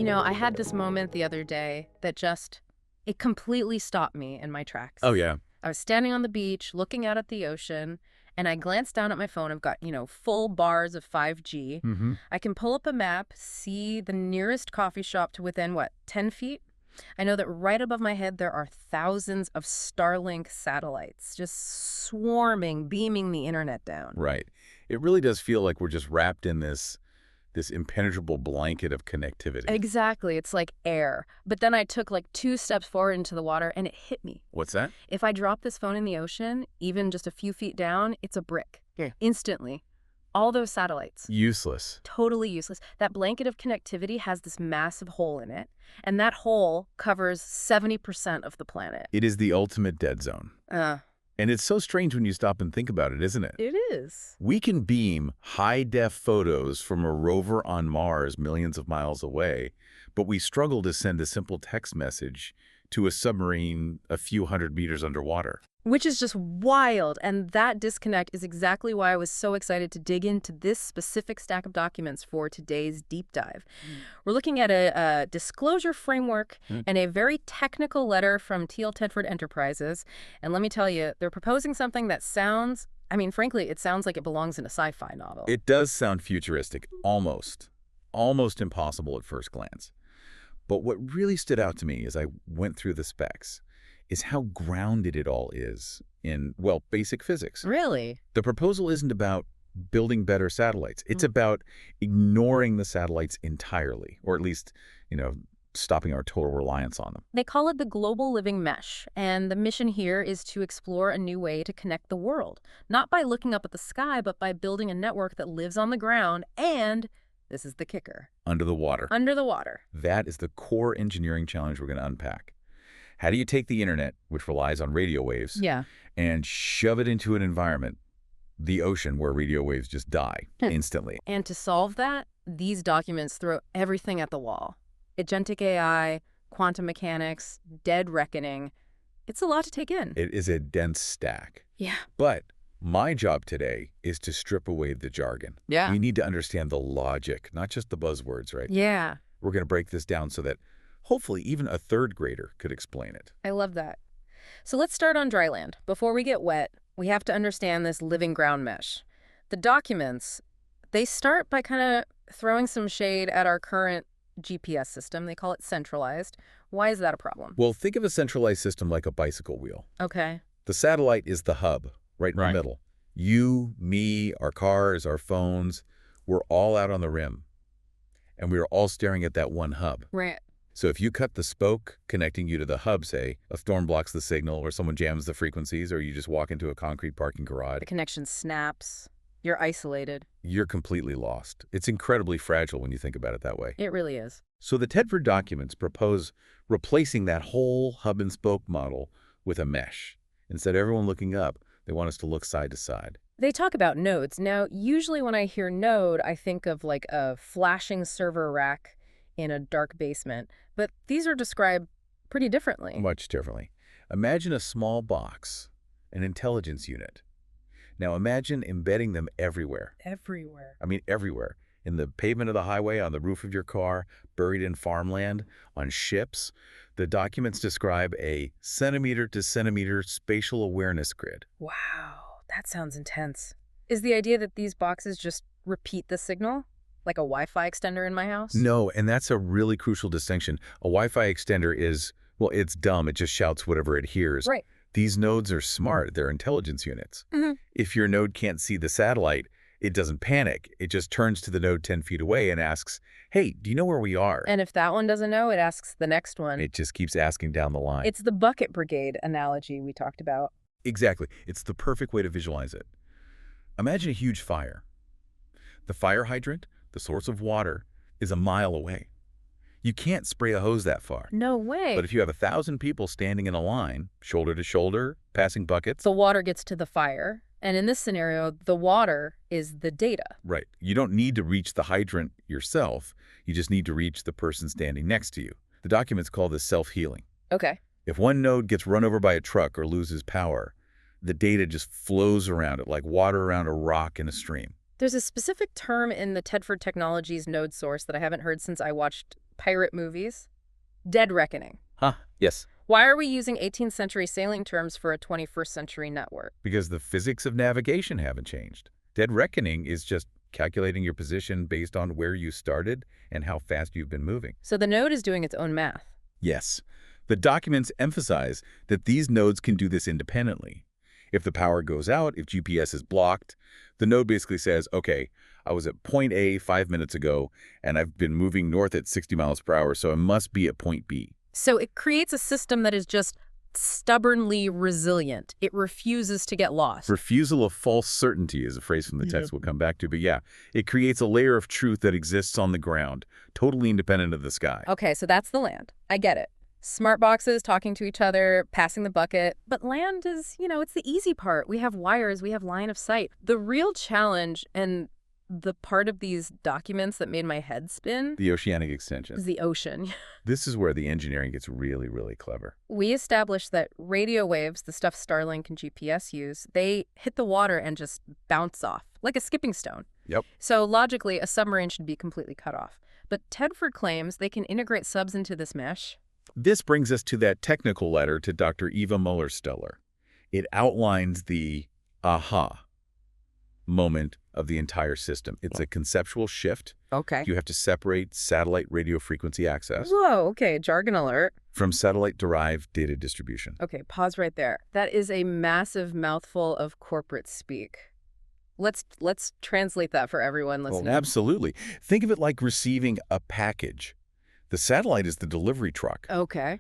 I had this moment the other day that it completely stopped me in my tracks. Oh, yeah. I was standing on the beach, looking out at the ocean, and I glanced down at my phone. I've got, full bars of 5G. Mm-hmm. I can pull up a map, see the nearest coffee shop to within, 10 feet? I know that right above my head there are thousands of Starlink satellites just swarming, beaming the internet down. Right. It really does feel like we're just wrapped in this impenetrable blanket of connectivity. Exactly. It's like air. But then I took 2 steps forward into the water and it hit me. What's that? If I drop this phone in the ocean, even just a few feet down, it's a brick. Yeah. Instantly. All those satellites. Useless. Totally useless. That blanket of connectivity has this massive hole in it, and that hole covers 70% of the planet. It is the ultimate dead zone. And it's so strange when you stop and think about it, isn't it? It is. We can beam high-def photos from a rover on Mars millions of miles away, but we struggle to send a simple text message to a submarine a few hundred meters underwater. Which is just wild, and that disconnect is exactly why I was so excited to dig into this specific stack of documents for today's deep dive. We're looking at a disclosure framework and a very technical letter from T.L Tedford Enterprises, and let me tell you, they're proposing something that sounds, frankly, it sounds like it belongs in a sci-fi novel. It does sound futuristic, almost impossible at first glance. But what really stood out to me as I went through the specs is how grounded it all is in, basic physics. Really? The proposal isn't about building better satellites. It's about ignoring the satellites entirely, or at least, stopping our total reliance on them. They call it the Global Living Mesh, and the mission here is to explore a new way to connect the world, not by looking up at the sky, but by building a network that lives on the ground and, this is the kicker, Under the water. Under the water. That is the core engineering challenge we're going to unpack. How do you take the internet, which relies on radio waves, and shove it into an environment, the ocean, where radio waves just die instantly? And to solve that, these documents throw everything at the wall. Agentic AI, quantum mechanics, dead reckoning. It's a lot to take in. It is a dense stack. Yeah. But my job today is to strip away the jargon. Yeah. We need to understand the logic, not just the buzzwords, right? Yeah. We're going to break this down so that hopefully even a third grader could explain it. I love that. So let's start on dry land. Before we get wet, we have to understand this living ground mesh. The documents, they start by kind of throwing some shade at our current GPS system. They call it centralized. Why is that a problem? Well, think of a centralized system like a bicycle wheel. Okay. The satellite is the hub, right in the middle. You, me, our cars, our phones, we're all out on the rim. And we're all staring at that one hub. Right. So if you cut the spoke connecting you to the hub, say, a storm blocks the signal, or someone jams the frequencies, or you just walk into a concrete parking garage, the connection snaps. You're isolated. You're completely lost. It's incredibly fragile when you think about it that way. It really is. So the Tedford documents propose replacing that whole hub and spoke model with a mesh. Instead of everyone looking up, they want us to look side to side. They talk about nodes. Now, usually when I hear node, I think of a flashing server rack in a dark basement. But these are described pretty differently. Much differently. Imagine a small box, an intelligence unit. Now imagine embedding them everywhere. Everywhere. Everywhere. In the pavement of the highway, on the roof of your car, buried in farmland, on ships. The documents describe a centimeter-to-centimeter spatial awareness grid. Wow, that sounds intense. Is the idea that these boxes just repeat the signal? Like a Wi-Fi extender in my house? No, and that's a really crucial distinction. A Wi-Fi extender is, it's dumb. It just shouts whatever it hears. Right. These nodes are smart. They're intelligence units. If your node can't see the satellite, it doesn't panic. It just turns to the node 10 feet away and asks, hey, do you know where we are? And if that one doesn't know, it asks the next one. It just keeps asking down the line. It's the bucket brigade analogy we talked about. Exactly. It's the perfect way to visualize it. Imagine a huge fire. The fire hydrant, the source of water, is a mile away. You can't spray a hose that far. No way. But if you have 1,000 people standing in a line, shoulder to shoulder, passing buckets... the water gets to the fire. And in this scenario, the water is the data. Right. You don't need to reach the hydrant yourself. You just need to reach the person standing next to you. The documents call this self-healing. Okay. If one node gets run over by a truck or loses power, the data just flows around it like water around a rock in a stream. There's a specific term in the Tedford Technologies node source that I haven't heard since I watched pirate movies. Dead reckoning. Huh, yes. Why are we using 18th century sailing terms for a 21st century network? Because the physics of navigation haven't changed. Dead reckoning is just calculating your position based on where you started and how fast you've been moving. So the node is doing its own math. Yes. The documents emphasize that these nodes can do this independently. If the power goes out, if GPS is blocked, the node basically says, okay, I was at point A 5 minutes ago, and I've been moving north at 60 miles per hour, so I must be at point B. So it creates a system that is just stubbornly resilient. It refuses to get lost. Refusal of false certainty is a phrase from the text we'll come back to, but yeah, it creates a layer of truth that exists on the ground, totally independent of the sky. Okay, so that's the land. I get it. Smart boxes talking to each other, passing the bucket. But land is, it's the easy part. We have wires, we have line of sight. The real challenge and the part of these documents that made my head spin The oceanic extension. is the ocean. This is where the engineering gets really, really clever. We established that radio waves, the stuff Starlink and GPS use, they hit the water and just bounce off, like a skipping stone. Yep. So logically, a submarine should be completely cut off. But Tedford claims they can integrate subs into this mesh. This brings us to that technical letter to Dr. Eva Muller-Steller. It outlines the aha moment of the entire system. It's a conceptual shift. Okay. You have to separate satellite radio frequency access Whoa, okay, jargon alert. from satellite-derived data distribution. Okay, pause right there. That is a massive mouthful of corporate speak. Let's translate that for everyone listening. Absolutely. Think of it like receiving a package. The satellite is the delivery truck. Okay.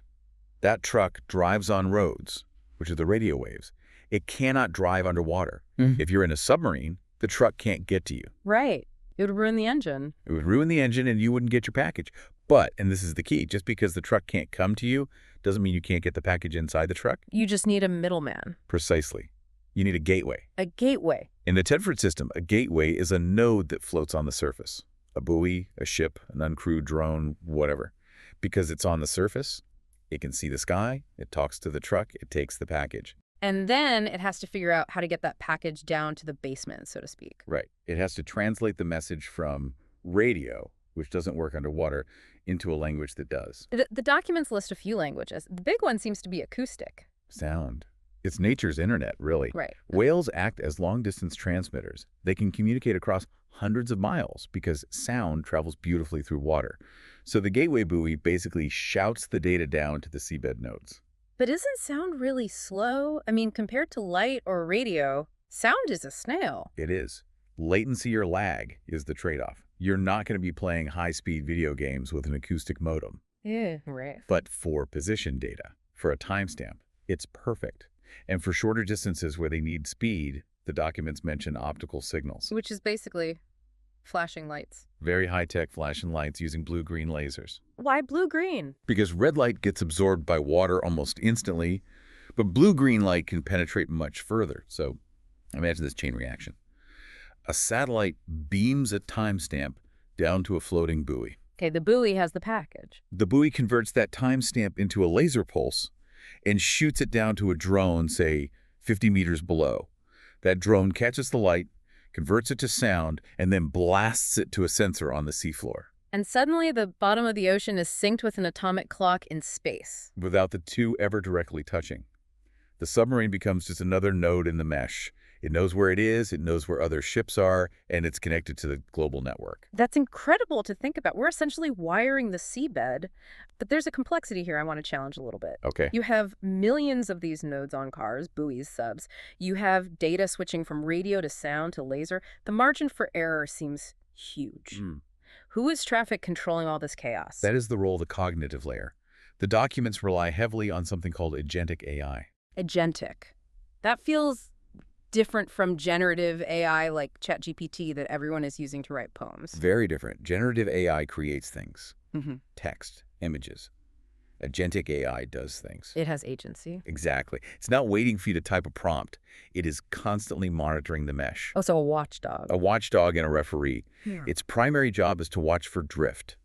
That truck drives on roads, which are the radio waves. It cannot drive underwater. If you're in a submarine, the truck can't get to you. Right. It would ruin the engine. It would ruin the engine and you wouldn't get your package. But, and this is the key, just because the truck can't come to you doesn't mean you can't get the package inside the truck. You just need a middleman. Precisely. You need a gateway. A gateway. In the Tedford system, a gateway is a node that floats on the surface. A buoy, a ship, an uncrewed drone, whatever. Because it's on the surface, it can see the sky, it talks to the truck, it takes the package. And then it has to figure out how to get that package down to the basement, so to speak. Right. It has to translate the message from radio, which doesn't work underwater, into a language that does. The documents list a few languages. The big one seems to be acoustic. Sound. It's nature's internet, really. Right. Whales act as long-distance transmitters. They can communicate across hundreds of miles because sound travels beautifully through water. So the gateway buoy basically shouts the data down to the seabed nodes. But isn't sound really slow? I mean, compared to light or radio, sound is a snail. It is. Latency or lag is the trade-off. You're not going to be playing high-speed video games with an acoustic modem. Yeah, right. But for position data, for a timestamp, it's perfect. And for shorter distances where they need speed, the documents mention optical signals. Which is basically flashing lights. Very high-tech flashing lights using blue-green lasers. Why blue-green? Because red light gets absorbed by water almost instantly, but blue-green light can penetrate much further. So imagine this chain reaction. A satellite beams a timestamp down to a floating buoy. Okay, the buoy has the package. The buoy converts that timestamp into a laser pulse and shoots it down to a drone, say, 50 meters below. That drone catches the light, converts it to sound, and then blasts it to a sensor on the seafloor. And suddenly the bottom of the ocean is synced with an atomic clock in space. Without the two ever directly touching. The submarine becomes just another node in the mesh. It knows where it is, it knows where other ships are, and it's connected to the global network. That's incredible to think about. We're essentially wiring the seabed, but there's a complexity here I want to challenge a little bit. Okay. You have millions of these nodes on cars, buoys, subs. You have data switching from radio to sound to laser. The margin for error seems huge. Who is traffic controlling all this chaos? That is the role of the cognitive layer. The documents rely heavily on something called agentic AI. Agentic. That feels different from generative AI like ChatGPT that everyone is using to write poems. Very different. Generative AI creates things. Mm-hmm. Text, images. Agentic AI does things. It has agency. Exactly. It's not waiting for you to type a prompt. It is constantly monitoring the mesh. Oh, so a watchdog. A watchdog and a referee. Yeah. Its primary job is to watch for drift.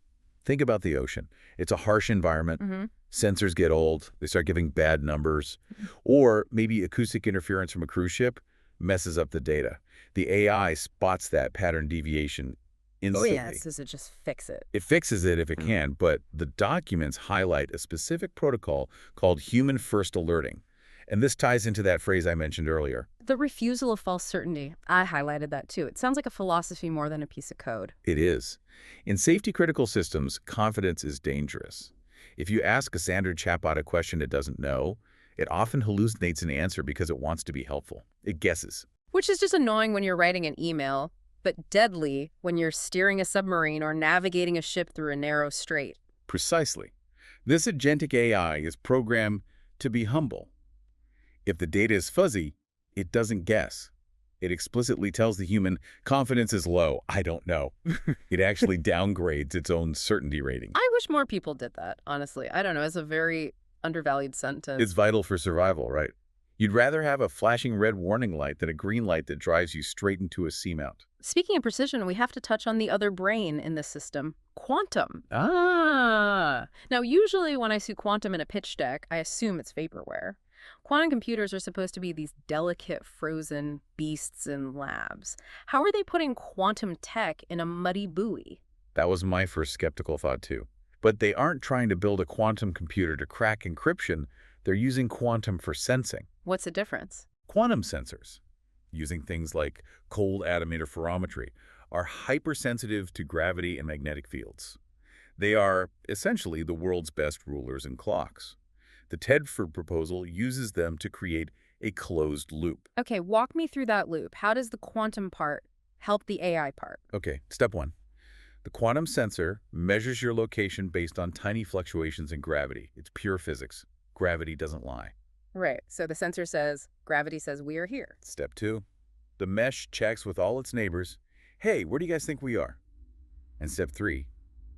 Think about the ocean. It's a harsh environment. Mm-hmm. Sensors get old. They start giving bad numbers. Or maybe acoustic interference from a cruise ship messes up the data. The AI spots that pattern deviation Oh, instantly. yes. Does it just fix it? It fixes it if it can, but the documents highlight a specific protocol called human first alerting. And this ties into that phrase I mentioned earlier. The refusal of false certainty. I highlighted that too. It sounds like a philosophy more than a piece of code. It is. In safety-critical systems, confidence is dangerous. If you ask a standard chatbot a question it doesn't know, it often hallucinates an answer because it wants to be helpful. It guesses. Which is just annoying when you're writing an email, but deadly when you're steering a submarine or navigating a ship through a narrow strait. Precisely. This agentic AI is programmed to be humble. If the data is fuzzy, it doesn't guess. It explicitly tells the human, confidence is low, I don't know. It actually downgrades its own certainty rating. I wish more people did that, honestly. I don't know, it's a very undervalued sentence. It's vital for survival, right? You'd rather have a flashing red warning light than a green light that drives you straight into a seamount. Speaking of precision, we have to touch on the other brain in this system, quantum. Ah! Now, usually when I see quantum in a pitch deck, I assume it's vaporware. Quantum computers are supposed to be these delicate, frozen beasts in labs. How are they putting quantum tech in a muddy buoy? That was my first skeptical thought, too. But they aren't trying to build a quantum computer to crack encryption. They're using quantum for sensing. What's the difference? Quantum sensors, using things like cold atom interferometry, are hypersensitive to gravity and magnetic fields. They are essentially the world's best rulers and clocks. The Tedford proposal uses them to create a closed loop. Okay, walk me through that loop. How does the quantum part help the AI part? Okay, step one. The quantum sensor measures your location based on tiny fluctuations in gravity. It's pure physics. Gravity doesn't lie. Right, so the sensor says, gravity says we are here. Step two. The mesh checks with all its neighbors, hey, where do you guys think we are? And step three,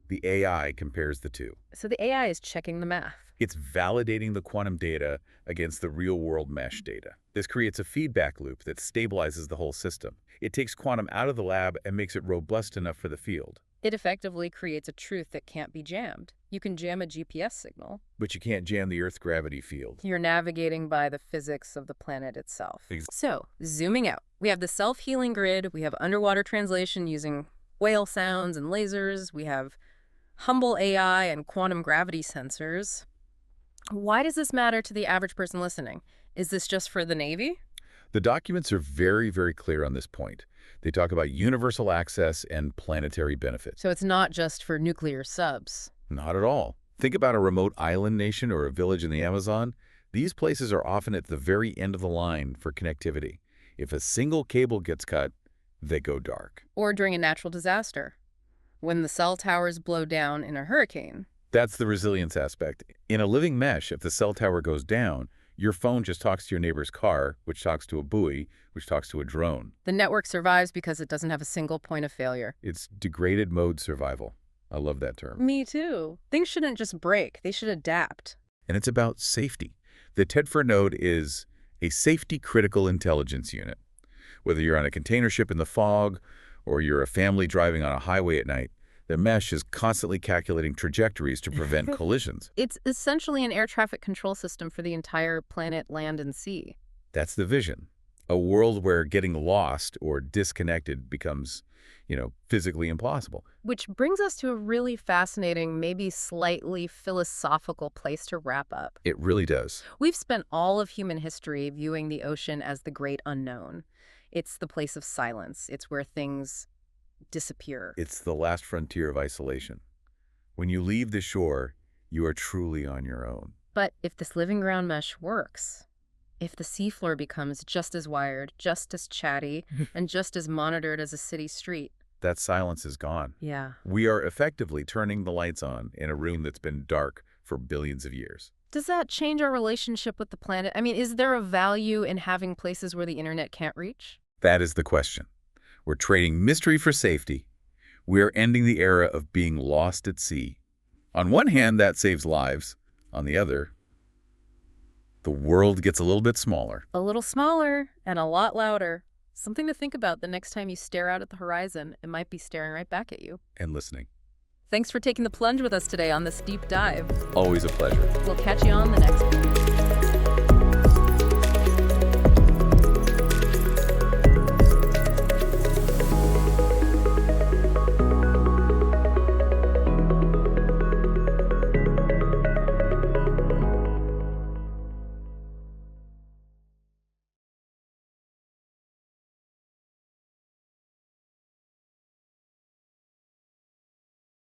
the AI compares the two. So the AI is checking the math. It's validating the quantum data against the real-world mesh data. This creates a feedback loop that stabilizes the whole system. It takes quantum out of the lab and makes it robust enough for the field. It effectively creates a truth that can't be jammed. You can jam a GPS signal. But you can't jam the Earth gravity field. You're navigating by the physics of the planet itself. Ex- So, zooming out, we have the self-healing grid, we have underwater translation using whale sounds and lasers, we have humble AI and quantum gravity sensors. Why does this matter to the average person listening? Is this just for the Navy? The documents are very, very clear on this point. They talk about universal access and planetary benefits. So it's not just for nuclear subs. Not at all. Think about a remote island nation or a village in the Amazon. These places are often at the very end of the line for connectivity. If a single cable gets cut, they go dark. Or during a natural disaster, when the cell towers blow down in a hurricane. That's the resilience aspect. In a living mesh, if the cell tower goes down, your phone just talks to your neighbor's car, which talks to a buoy, which talks to a drone. The network survives because it doesn't have a single point of failure. It's degraded mode survival. I love that term. Me too. Things shouldn't just break. They should adapt. And it's about safety. The Tedford node is a safety-critical intelligence unit. Whether you're on a container ship in the fog or you're a family driving on a highway at night, the mesh is constantly calculating trajectories to prevent collisions. It's essentially an air traffic control system for the entire planet, land, and sea. That's the vision. A world where getting lost or disconnected becomes, physically impossible. Which brings us to a really fascinating, maybe slightly philosophical place to wrap up. It really does. We've spent all of human history viewing the ocean as the great unknown. It's the place of silence. It's where things disappear. It's the last frontier of isolation. When you leave the shore, you are truly on your own. But if this living ground mesh works, if the seafloor becomes just as wired, just as chatty, and just as monitored as a city street, that silence is gone. Yeah. We are effectively turning the lights on in a room that's been dark for billions of years. Does that change our relationship with the planet? I mean, is there a value in having places where the internet can't reach? That is the question. We're trading mystery for safety. We are ending the era of being lost at sea. On one hand, that saves lives. On the other, the world gets a little bit smaller. A little smaller and a lot louder. Something to think about the next time you stare out at the horizon. It might be staring right back at you. And listening. Thanks for taking the plunge with us today on this deep dive. Always a pleasure. We'll catch you on the next one.